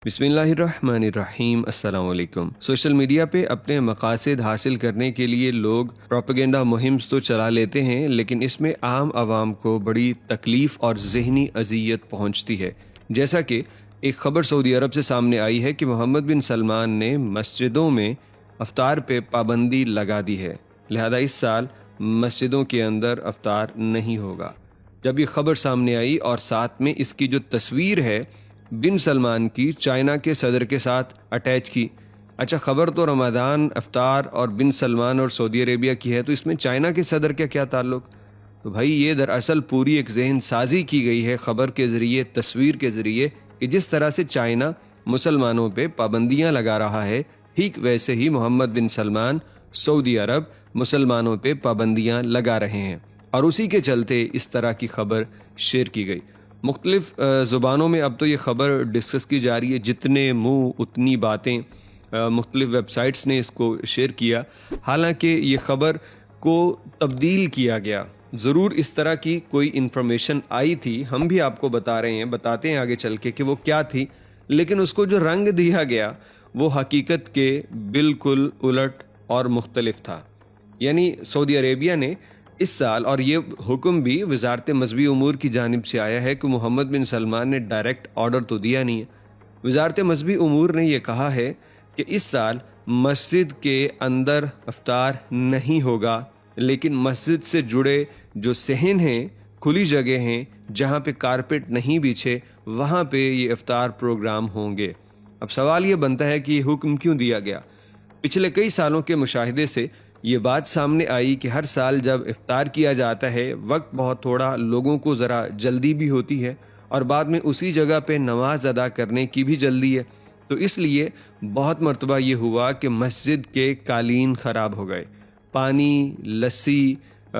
बिस्मिल्लाहिर्रहमानिर्रहीम। अस्सलाम वालेकुम। सोशल मीडिया पे अपने मकासद हासिल करने के लिए लोग प्रोपेगेंडा मुहिम्स तो चला लेते हैं, लेकिन इसमें आम आवाम को बड़ी तकलीफ़ और ज़हनी अजियत पहुंचती है। जैसा कि एक ख़बर सऊदी अरब से सामने आई है कि मोहम्मद बिन सलमान ने मस्जिदों में अफ्तार पे पाबंदी लगा दी है, लिहाजा इस साल मस्जिदों के अंदर अफ्तार नहीं होगा। जब ये ख़बर सामने आई और साथ में इसकी जो तस्वीर है बिन सलमान की चाइना के सदर के साथ अटैच की, अच्छा ख़बर तो रमज़ान, अफ्तार और बिन सलमान और सऊदी अरेबिया की है, तो इसमें चाइना के सदर का क्या ताल्लुक़? तो भाई ये दरअसल पूरी एक जहन साजी की गई है ख़बर के ज़रिए, तस्वीर के ज़रिए, कि जिस तरह से चाइना मुसलमानों पे पाबंदियाँ लगा रहा है, ठीक वैसे ही मोहम्मद बिन सलमान सऊदी अरब मुसलमानों पे पाबंदियाँ लगा रहे हैं, और उसी के चलते इस तरह की ख़बर शेयर की गई। मुख्तलिफ़ ज़ुबानों में अब तो ये ख़बर डिस्कस की जा रही है, जितने मुँह उतनी बातें। मुख्तलिफ़ वेबसाइट्स ने इसको शेयर किया, हालांकि ये ख़बर को तब्दील किया गया। ज़रूर इस तरह की कोई इन्फॉर्मेशन आई थी, हम भी आपको बता रहे हैं, बताते हैं आगे चल के कि वो क्या थी, लेकिन उसको जो रंग दिया गया वो हकीकत के बिल्कुल उलट और मुख्तलिफ था। यानी सऊदी अरेबिया ने इस साल, और ये हुक्म भी वजारत मजहबी उमूर की जानिब से आया है कि मोहम्मद बिन सलमान ने डायरेक्ट ऑर्डर तो दिया नहीं है। वजारत मजहबी उमूर ने यह कहा है कि इस साल मस्जिद के अंदर अफ्तार नहीं होगा, लेकिन मस्जिद से जुड़े जो सहन हैं, खुली जगह हैं, जहाँ पे कारपेट नहीं बिछे, वहाँ पे ये इफ्तार प्रोग्राम होंगे। अब सवाल ये बनता है कि ये हुक्म क्यों दिया गया? पिछले कई सालों के मुशाहिदे से ये बात सामने आई कि हर साल जब इफ्तार किया जाता है, वक्त बहुत थोड़ा, लोगों को ज़रा जल्दी भी होती है, और बाद में उसी जगह पे नमाज अदा करने की भी जल्दी है, तो इसलिए बहुत मरतबा ये हुआ कि मस्जिद के कालीन ख़राब हो गए, पानी, लस्सी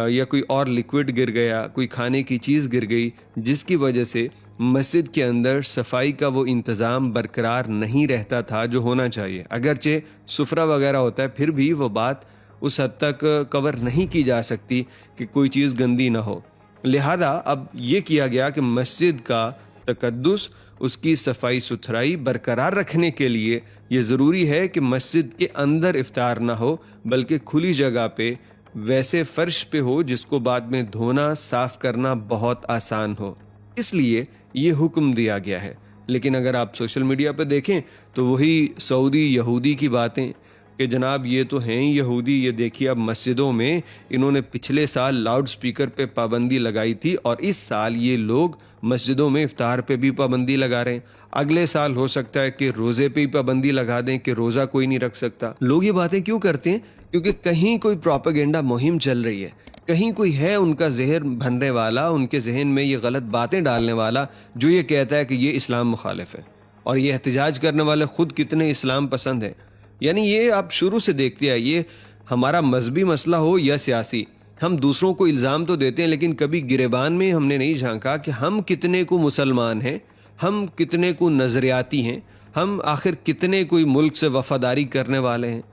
या कोई और लिक्विड गिर गया, कोई खाने की चीज़ गिर गई, जिसकी वजह से मस्जिद के अंदर सफाई का वो इंतज़ाम बरकरार नहीं रहता था जो होना चाहिए। अगरचे सुफरा वगैरह होता है, फिर भी वो बात उस हद तक कवर नहीं की जा सकती कि कोई चीज़ गंदी ना हो। लिहाजा अब ये किया गया कि मस्जिद का तकद्दुस, उसकी सफाई सुथराई बरकरार रखने के लिए ये ज़रूरी है कि मस्जिद के अंदर इफ्तार ना हो, बल्कि खुली जगह पे वैसे फ़र्श पे हो जिसको बाद में धोना, साफ़ करना बहुत आसान हो। इसलिए ये हुक्म दिया गया है। लेकिन अगर आप सोशल मीडिया पे देखें तो वही सऊदी यहूदी की बातें कि जनाब ये तो हैं ही यहूदी, ये देखिए अब मस्जिदों में इन्होंने पिछले साल लाउड स्पीकर पे पाबंदी लगाई थी, और इस साल ये लोग मस्जिदों में इफ्तार पे भी पाबंदी लगा रहे हैं। अगले साल हो सकता है कि रोज़े पे ही पाबंदी लगा दें कि रोज़ा कोई नहीं रख सकता। लोग ये बातें क्यों करते हैं? क्योंकि कहीं कोई प्रोपेगेंडा मुहिम चल रही है, कहीं कोई है उनका जहर भरने वाला, उनके जहन में ये गलत बातें डालने वाला, जो ये कहता है कि ये इस्लाम मुखालिफ है, और ये एहतजाज करने वाले खुद कितने इस्लाम पसंद हैं। यानी ये आप शुरू से देखते आइए, हमारा मजहबी मसला हो या सियासी, हम दूसरों को इल्ज़ाम तो देते हैं, लेकिन कभी गिरेबान में हमने नहीं झांका कि हम कितने को मुसलमान हैं, हम कितने को नज़रियाती हैं, हम आखिर कितने कोई मुल्क से वफादारी करने वाले हैं।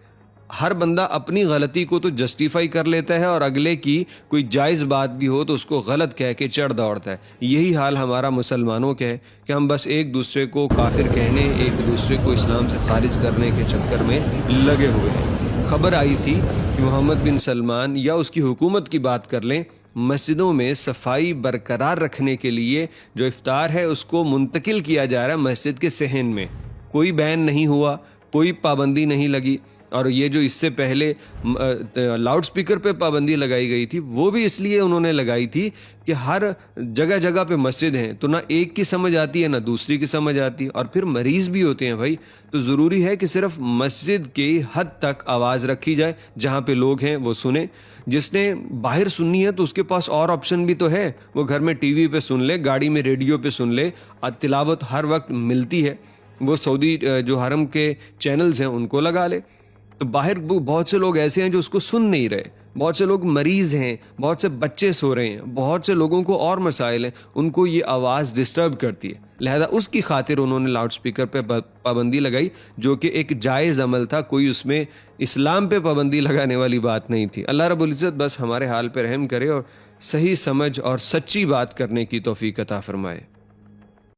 हर बंदा अपनी गलती को तो जस्टिफाई कर लेता है, और अगले की कोई जायज़ बात भी हो तो उसको गलत कह के चढ़ दौड़ता है। यही हाल हमारा मुसलमानों का है कि हम बस एक दूसरे को काफिर कहने, एक दूसरे को इस्लाम से खारिज करने के चक्कर में लगे हुए हैं। खबर आई थी कि मोहम्मद बिन सलमान या उसकी हुकूमत की बात कर लें, मस्जिदों में सफाई बरकरार रखने के लिए जो इफ्तार है उसको मुंतकिल किया जा रहा है मस्जिद के सहन में। कोई बैन नहीं हुआ, कोई पाबंदी नहीं लगी, और ये जो इससे पहले लाउड स्पीकर पे पाबंदी लगाई गई थी, वो भी इसलिए उन्होंने लगाई थी कि हर जगह जगह पे मस्जिद हैं, तो ना एक की समझ आती है ना दूसरी की समझ आती है, और फिर मरीज़ भी होते हैं भाई। तो ज़रूरी है कि सिर्फ मस्जिद के हद तक आवाज़ रखी जाए, जहाँ पे लोग हैं वो सुने। जिसने बाहर सुननी है तो उसके पास और ऑप्शन भी तो है, वो घर में टीवी पे सुन ले, गाड़ी में रेडियो पे सुन ले, तिलावत हर वक्त मिलती है, वो सऊदी जो हरम के चैनल्स हैं उनको लगा ले। तो बाहर बहुत से लोग ऐसे हैं जो उसको सुन नहीं रहे, बहुत से लोग मरीज़ हैं, बहुत से बच्चे सो रहे हैं, बहुत से लोगों को और मसाइल हैं, उनको ये आवाज़ डिस्टर्ब करती है। लिहाजा उसकी खातिर उन्होंने लाउड स्पीकर पे पाबंदी लगाई, जो कि एक जायज़ अमल था, कोई उसमें इस्लाम पे पाबंदी लगाने वाली बात नहीं थी। अल्लाह रब्बुल इज़्ज़त बस हमारे हाल पे रहम करे और सही समझ और सच्ची बात करने की तौफीक अता फरमाए।